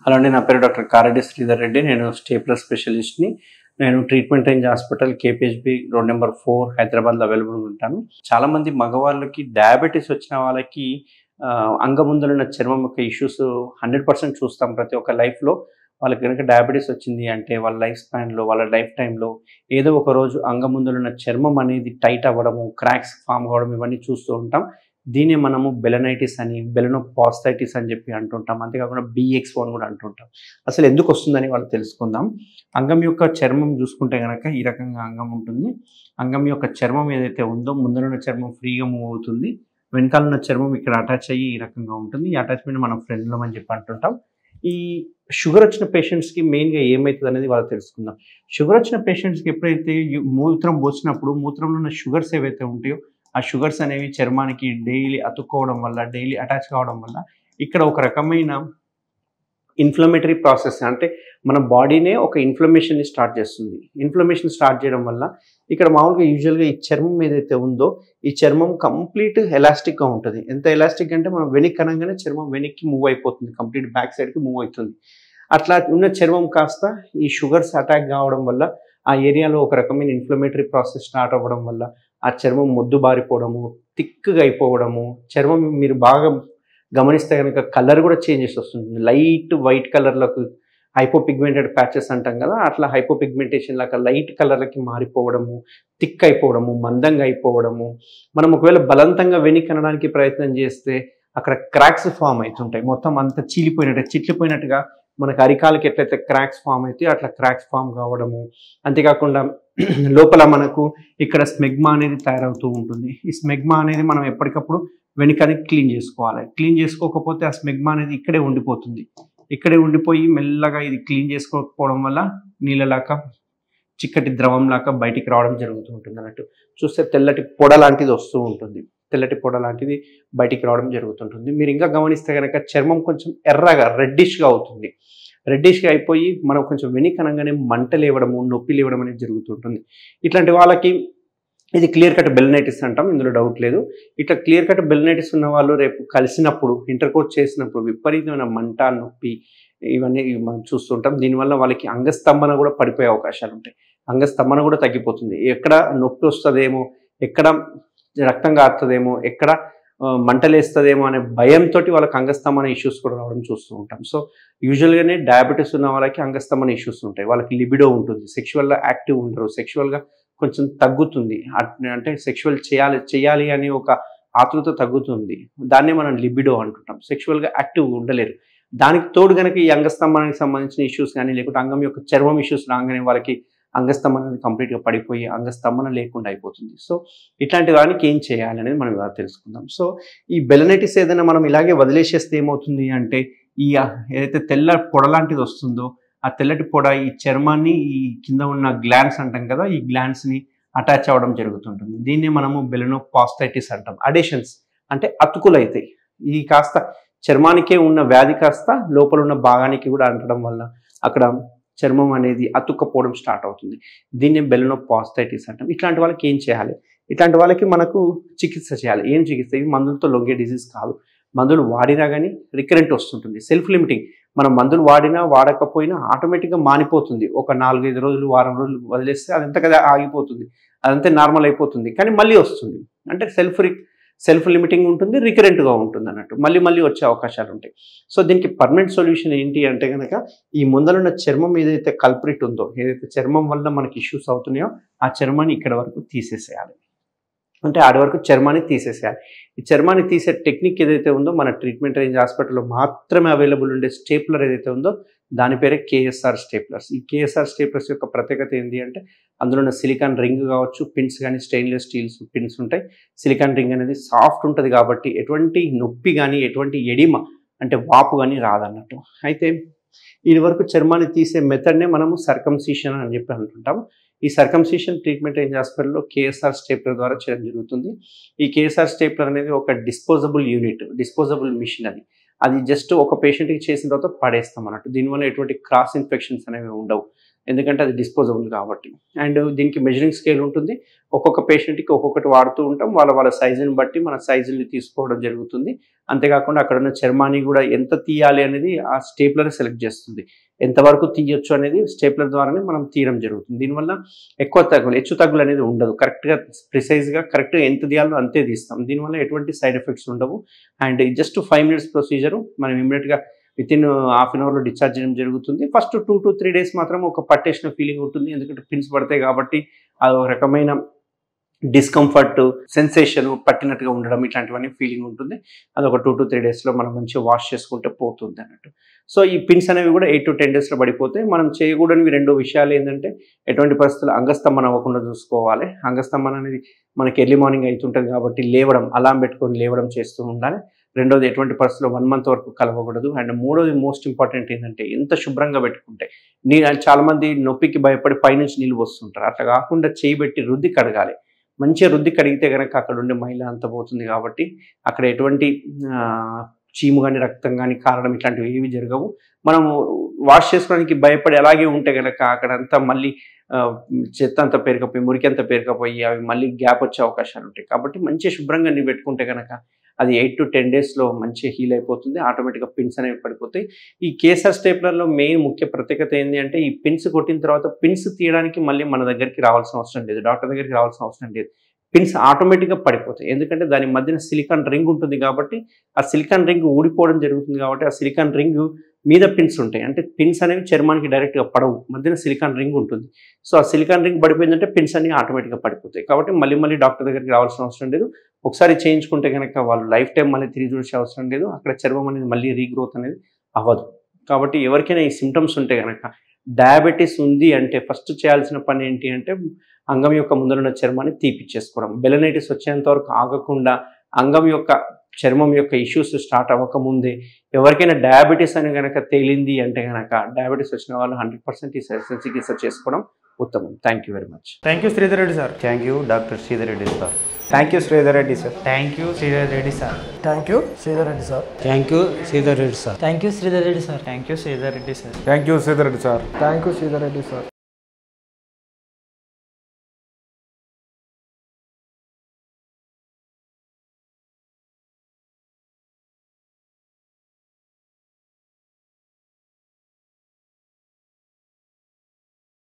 Hello అండి, నా పేరు డాక్టర్ కారెడ్డి శ్రీధర్ రెడ్డి. నేను స్టేప్లర్ స్పెషలిస్ట్ని. నేను treatment range hospital KPHB road number 4 హైదరాబాద్లో అవైలబుల్గా ఉంటాను. చాలామంది మగవాళ్ళకి డయాబెటీస్ వచ్చిన వాళ్ళకి అంగముందులున్న చర్మం యొక్క ఇష్యూస్ 100% చూస్తాం. ప్రతి ఒక్క లైఫ్లో వాళ్ళకి కనుక డయాబెటీస్ వచ్చింది అంటే వాళ్ళ లైఫ్ స్పాన్లో, వాళ్ళ లైఫ్ టైంలో ఏదో ఒక రోజు అంగముందులున్న చర్మం అనేది టైట్ అవ్వడము, క్రాక్స్ ఫామ్ కావడం ఇవన్నీ చూస్తూ ఉంటాం. దీన్నే మనము బెలనైటిస్ అని, బెలనోపాస్టైటిస్ అని చెప్పి అంటుంటాం. అంతేకాకుండా BX1 కూడా అంటుంటాం. అసలు ఎందుకు వస్తుందని వాళ్ళు తెలుసుకుందాం. అంగం యొక్క చర్మం చూసుకుంటే కనుక ఈ రకంగా అంగం ఉంటుంది. అంగం యొక్క చర్మం ఏదైతే ఉందో ముందరున్న చర్మం ఫ్రీగా మూవ్ అవుతుంది. వెనకాలన్న చర్మం ఇక్కడ అటాచ్ అయ్యి ఈ రకంగా ఉంటుంది. ఈ అటాచ్మెంట్ మనం ఫ్రెండ్లం అని చెప్పి అంటుంటాం. ఈ షుగర్ వచ్చిన పేషెంట్స్కి మెయిన్గా ఏమవుతుంది అనేది వాళ్ళు తెలుసుకుందాం. షుగర్ వచ్చిన పేషెంట్స్కి ఎప్పుడైతే మూత్రం పోసినప్పుడు మూత్రంలో ఉన్న షుగర్స్ ఏవైతే ఉంటాయో ఆ షుగర్స్ అనేవి చర్మానికి డైలీ అతుక్కోవడం వల్ల, డైలీ అటాచ్ కావడం వల్ల ఇక్కడ ఒక రకమైన ఇన్ఫ్లమేటరీ ప్రాసెస్, అంటే మన బాడీనే ఒక ఇన్ఫ్లమేషన్ని స్టార్ట్ చేస్తుంది. ఇన్ఫ్లమేషన్ స్టార్ట్ చేయడం వల్ల ఇక్కడ మామూలుగా యూజువల్గా ఈ చర్మం ఏదైతే ఉందో ఈ చర్మం కంప్లీట్ ఎలాస్టిక్గా ఉంటుంది. ఎంత ఎలాస్టిక్ అంటే మనం వెనక్కి అనగానే చర్మం వెనక్కి మూవ్ అయిపోతుంది, కంప్లీట్ బ్యాక్ సైడ్కి మూవ్ అవుతుంది. అట్లా ఉన్న చర్మం కాస్త ఈ షుగర్స్ అటాక్ కావడం వల్ల ఆ ఏరియాలో ఒక రకమైన ఇన్ఫ్లమేటరీ ప్రాసెస్ స్టార్ట్ అవ్వడం వల్ల ఆ చర్మం మొద్దు బారిపోవడము, థిక్గా అయిపోవడము, చర్మం మీరు బాగా గమనిస్తే కనుక కలర్ కూడా చేంజెస్ వస్తుంది. లైట్ వైట్ కలర్లకు హైపోపిగ్మెంటెడ్ ప్యాచెస్ అంటాం కదా, అట్లా హైపోపిగ్మెంటేషన్ లాగా లైట్ కలర్లకి మారిపోవడము, థిక్ అయిపోవడము, మందంగా అయిపోవడము. మనం ఒకవేళ బలవంతంగా వెనక్కి అనడానికి ప్రయత్నం చేస్తే అక్కడ క్రాక్స్ ఫామ్ అవుతుంటాయి. మొత్తం అంతా చీలిపోయినట్టు, చిట్లిపోయినట్టుగా మనకు అరికాలకి ఎట్లయితే క్రాక్స్ ఫామ్ అవుతాయి అట్లా క్రాక్స్ ఫామ్ కావడము. అంతేకాకుండా లోపల మనకు ఇక్కడ స్మెగ్మా అనేది తయారవుతూ ఉంటుంది. ఈ స్మెగ్మా అనేది మనం ఎప్పటికప్పుడు వెనుకని క్లీన్ చేసుకోవాలి. క్లీన్ చేసుకోకపోతే ఆ స్మెగ్మా అనేది ఇక్కడే ఉండిపోతుంది. ఇక్కడే ఉండిపోయి మెల్లగా ఇది క్లీన్ చేసుకోకపోవడం వల్ల నీళ్ళలాగా చిక్కటి ద్రవంలాగా బయటికి రావడం జరుగుతూ ఉంటుంది. అన్నట్టు చూస్తే తెల్లటి పొడ లాంటిది వస్తూ ఉంటుంది. తెల్లటి పొడ లాంటిది బయటికి రావడం జరుగుతుంటుంది. మీరు ఇంకా గమనిస్తే కనుక చర్మం కొంచెం ఎర్రగా రెడ్డిష్గా అవుతుంది. రెడ్డిష్గా అయిపోయి మనం కొంచెం వెనకనంగానే మంట లేవడము, నొప్పి లేవడం అనేది జరుగుతుంటుంది. ఇట్లాంటి వాళ్ళకి ఇది క్లియర్ కట్ బెలనైటిస్ అంటాం, ఇందులో డౌట్ లేదు. ఇట్లా క్లియర్ కట్ బెలనైటిస్ ఉన్న వాళ్ళు రేపు కలిసినప్పుడు, ఇంటర్కోర్స్ చేసినప్పుడు విపరీతమైన మంట, నొప్పి ఇవన్నీ మనం చూస్తుంటాం. దీనివల్ల వాళ్ళకి అంగస్తంభన కూడా పడిపోయే అవకాశాలు ఉంటాయి. అంగస్తంభన కూడా తగ్గిపోతుంది. ఎక్కడ నొప్పి వస్తుందేమో, ఎక్కడ రక్తం కారుతుందేమో, ఎక్కడ మంటలేస్తుందేమో అనే భయంతో వాళ్ళకి అంగస్తంభన ఇష్యూస్ కూడా రావడం చూస్తూ ఉంటాం. సో యూజువల్గానే డయాబెటీస్ ఉన్న వాళ్ళకి అంగస్తంభన ఇష్యూస్ ఉంటాయి. వాళ్ళకి లిబిడో ఉంటుంది, సెక్షువల్గా యాక్టివ్ ఉండరు, సెక్షువల్గా కొంచెం తగ్గుతుంది. అంటే సెక్షువల్ చేయాలి అనే ఒక ఆతృత తగ్గుతుంది. దాన్నే మనం లిబిడో అంటుంటాం. సెక్షువల్గా యాక్టివ్గా ఉండలేరు. దానికి తోడు కనుక ఈ అంగస్తంభనానికి సంబంధించిన ఇష్యూస్ కానీ, లేకుంటే అంగం యొక్క చర్మం ఇష్యూస్ రాగానే వాళ్ళకి అంగస్తంభన అనేది కంప్లీట్గా పడిపోయి అంగస్తంభన లేకుండా అయిపోతుంది. సో ఇట్లాంటి దానికి ఏం చేయాలి అనేది మనం ఇవాళ తెలుసుకుందాం. సో ఈ బెలనైటిస్ ఏదైనా మనం ఇలాగే వదిలేసేస్తే ఏమవుతుంది అంటే ఈ ఏదైతే తెల్ల పొడ లాంటిది వస్తుందో ఆ తెల్లటి పొడ ఈ చర్మాన్ని, ఈ కింద ఉన్న గ్లాండ్స్ అంటాం కదా, ఈ గ్లాండ్స్ని అటాచ్ అవ్వడం జరుగుతుంటుంది. దీన్ని మనము బెలనోపాస్టైటిస్ అంటాం. అడేషన్స్ అంటే అతుకులు అవుతాయి. ఈ కాస్త చర్మానికే ఉన్న వ్యాధి కాస్త లోపల ఉన్న భాగానికి కూడా అంటడం వల్ల అక్కడ చర్మం అనేది అతుక్కపోవడం స్టార్ట్ అవుతుంది. దీన్ని బెలనోపాస్టైటిస్ అంటాం. ఇట్లాంటి వాళ్ళకి ఏం చేయాలి? ఇట్లాంటి వాళ్ళకి మనకు చికిత్స చేయాలి. ఏం చికిత్స? ఇవి మందులతో లొంగే డిజీజ్ కాదు. మందులు వాడినా కానీ రికరెంట్ వస్తుంటుంది. Self limiting. మనం మందులు వాడినా వాడకపోయినా ఆటోమేటిక్గా మానిపోతుంది. ఒక 4-5 రోజులు, వారం రోజులు వదిలేస్తే అదంతా కదా ఆగిపోతుంది, అదంతా నార్మల్ అయిపోతుంది. కానీ మళ్ళీ వస్తుంది. అంటే సెల్ఫ్ లిమిటింగ్ ఉంటుంది, రికరెంట్గా ఉంటుంది అన్నట్టు. మళ్ళీ వచ్చే అవకాశాలు ఉంటాయి. సో దీనికి పర్మనెంట్ సొల్యూషన్ ఏంటి అంటే కనుక ఈ ముందరున్న చర్మం ఏదైతే కల్ప్రిట్ ఉందో, ఏదైతే చర్మం వల్ల మనకి ఇష్యూస్ అవుతున్నాయో ఆ చర్మాన్ని ఇక్కడ వరకు తీసేసేయాలి. అంటే ఆడి వరకు చర్మాన్ని తీసేసేయాలి. ఈ చర్మాన్ని తీసే టెక్నిక్ ఏదైతే ఉందో మన ట్రీట్మెంట్ రేంజ్ హాస్పిటల్లో మాత్రమే అవైలబుల్ ఉండే స్టేప్లర్ ఏదైతే ఉందో దాని పేరే KSR స్టేప్లర్స్. ఈ KSR స్టేప్లర్స్ యొక్క ప్రత్యేకత ఏంటి అంటే అందులో ఉన్న సిలికాన్ రింగ్ కావచ్చు, పిన్స్ కానీ స్టెయిన్లెస్ స్టీల్స్ పిన్స్ ఉంటాయి. సిలికాన్ రింగ్ అనేది సాఫ్ట్ ఉంటుంది కాబట్టి ఎటువంటి నొప్పి కానీ, ఎటువంటి ఎడిమ అంటే వాపు కానీ రాదన్నట్టు. అయితే ఇది వరకు చర్మాన్ని తీసే మెథడ్నే మనము సర్కంసిషన్ అని చెప్పి అంటుంటాం. ఈ సర్కంసిషన్ ట్రీట్మెంట్ రేంజ్ హాస్పిటల్లో KSR స్టేప్లర్ ద్వారా చేయడం జరుగుతుంది. ఈ KSR స్టేప్లర్ అనేది ఒక డిస్పోజబుల్ యూనిట్, డిస్పోజబుల్ మిషన్. అది జస్ట్ ఒక పేషెంట్కి చేసిన తర్వాత పడేస్తాం అన్నట్టు. దీనివల్ల ఎటువంటి క్రాస్ ఇన్ఫెక్షన్స్ అనేవి ఉండవు. ఎందుకంటే అది డిస్పోజబుల్ కాబట్టి. అండ్ దీనికి మెజరింగ్ స్కేల్ ఉంటుంది. ఒక్కొక్క పేషెంట్‌కి ఒక్కొక్కటి వాడుతూ ఉంటాం. వాళ్ళ సైజుని బట్టి మన సైజుల్ని తీసుకోవడం జరుగుతుంది. అంతేకాకుండా అక్కడ ఉన్న చర్మాన్ని కూడా ఎంత తీయాలి అనేది ఆ స్టేప్లర్ సెలెక్ట్ చేస్తుంది. ఎంతవరకు తీయొచ్చు అనేది స్టేప్లర్ ద్వారానే మనం తీయడం జరుగుతుంది. దీనివల్ల ఎక్కువ తగ్గులు, హెచ్చు తగ్గులు అనేది ఉండదు. కరెక్ట్‌గా ప్రిసైజ్‌గా కరెక్ట్‌గా ఎంత తీయాలో అంతే తీస్తాం. దీనివల్ల ఎటువంటి సైడ్ ఎఫెక్ట్స్ ఉండవు. And just 5 minutes procedure. మనం ఇమ్మీడియేట్‌గా వితిన్ హాఫ్ అన్ అవర్‌లో డిశ్చార్జ్ చేయడం జరుగుతుంది. ఫస్ట్ 2-3 డేస్ మాత్రం ఒక పట్టేసిన ఫీలింగ్ ఉంటుంది. ఎందుకంటే పిన్స్ పడతాయి కాబట్టి అదొక రకమైన డిస్కంఫర్ట్, సెన్సేషన్, పట్టినట్టుగా ఉండడం ఇట్లాంటివన్నీ ఫీలింగ్ ఉంటుంది. అదొక 2-3 డేస్‌లో మనం మంచిగా వాష్ చేసుకుంటే పోతుంది అన్నట్టు. సో ఈ పిన్స్ అనేవి కూడా 8-10 డేస్‌లో పడిపోతాయి. మనం చేయకూడనివి 2 విషయాలు ఏంటంటే ఎటువంటి పరిస్థితుల్లో అంగస్తంభన అవ్వకుండా చూసుకోవాలి. అంగస్తంభన అనేది మనకి ఎర్లీ మార్నింగ్ అవుతుంటుంది కాబట్టి లేవడం, అలారం పెట్టుకొని లేవడం చేస్తూ ఉండాలి. రెండోది ఎటువంటి పరిస్థితుల్లో 1 మంత్ వరకు కలవకూడదు. అండ్ మూడోది మోస్ట్ ఇంపార్టెంట్ ఏంటంటే ఎంత శుభ్రంగా పెట్టుకుంటే చాలామంది నొప్పికి భయపడి పైనుంచి నీళ్ళు పోస్తుంటారు. అట్లా కాకుండా చేయి పెట్టి రుద్ది కడగాలి. మంచిగా రుద్ది కడిగితే కనుక అక్కడ ఉండే మైల అంతా పోతుంది కాబట్టి అక్కడ ఎటువంటి చీము కానీ, రక్తం కానీ కారడం ఇట్లాంటివి ఏవి జరగవు. మనము వాష్ చేసుకోవడానికి భయపడి అలాగే ఉంటే కనుక అక్కడంతా మళ్ళీ చెత్త అంతా పేరుకపోయి, మురికి అంతా పేరుకపోయి అవి మళ్ళీ గ్యాప్ వచ్చే అవకాశాలు ఉంటాయి. కాబట్టి మంచిగా శుభ్రంగా నీవు పెట్టుకుంటే కనుక అది 8-10 డేస్‌లో మంచిగా హీల్ అయిపోతుంది. ఆటోమేటిక్‌గా పిన్స్ అనేవి పడిపోతాయి. ఈ కేసర్ స్టేప్లర్‌లో మెయిన్ ముఖ్య ప్రత్యేకత ఏంటి అంటే ఈ పిన్స్ కొట్టిన తర్వాత పిన్స్ తీయడానికి మళ్ళీ మన దగ్గరికి రావాల్సిన అవసరం లేదు. డాక్టర్ దగ్గరికి రావాల్సిన అవసరం లేదు. పిన్స్ ఆటోమేటిక్‌గా పడిపోతాయి. ఎందుకంటే దాని మధ్యన సిలికాన్ రింగ్ ఉంటుంది కాబట్టి ఆ సిలికాన్ రింగ్ ఊడిపోవడం జరుగుతుంది కాబట్టి ఆ సిలికాన్ రింగ్ మీద పిన్స్ ఉంటాయి. అంటే పిన్స్ అనేవి చర్మానికి డైరెక్ట్‌గా పడవు. మధ్యన సిలికాన్ రింగ్ ఉంటుంది. సో ఆ సిలికాన్ రింగ్ పడిపోయిందంటే పిన్స్ అన్నీ ఆటోమేటిక్‌గా పడిపోతాయి. కాబట్టి మళ్ళీ డాక్టర్ దగ్గరికి రావాల్సిన అవసరం లేదు. ఒకసారి చేయించుకుంటే కనుక వాళ్ళు లైఫ్ టైం మళ్ళీ తిరిగి చూసే అవసరం లేదు. అక్కడ చర్మం అనేది మళ్ళీ రీగ్రోత్ అనేది అవ్వదు. కాబట్టి ఎవరికైనా ఈ సింప్టమ్స్ ఉంటే గనక డయాబెటీస్ ఉంది అంటే ఫస్ట్ చేయాల్సిన పని ఏంటి అంటే అంగం యొక్క ముందరున్న చర్మాన్ని తీపిచ్చేసుకోవడం. బెలనైటిస్ వచ్చేంత వరకు ఆగకుండా అంగం యొక్క చర్మం యొక్క ఇష్యూస్ స్టార్ట్ అవ్వకముందే ఎవరికైనా డయాబెటీస్ అని కనుక తేలింది అంటే కనుక డయాబెటీస్ వచ్చిన వాళ్ళు 100% ఈ చికిత్స చేసుకోవడం ఉత్తమం. Thank you very much. Thank you Sridhar Reddy sir. Thank you doctor Sridhar Reddy sir. Thank you Sridhar Reddy sir. Thank you Sridhar Reddy sir. Thank you Sridhar Reddy sir. Thank you Sridhar Reddy sir. Thank you Sridhar Reddy sir. Thank you Sridhar Reddy sir. Thank you Sridhar Reddy sir. Thank you Sridhar Reddy sir.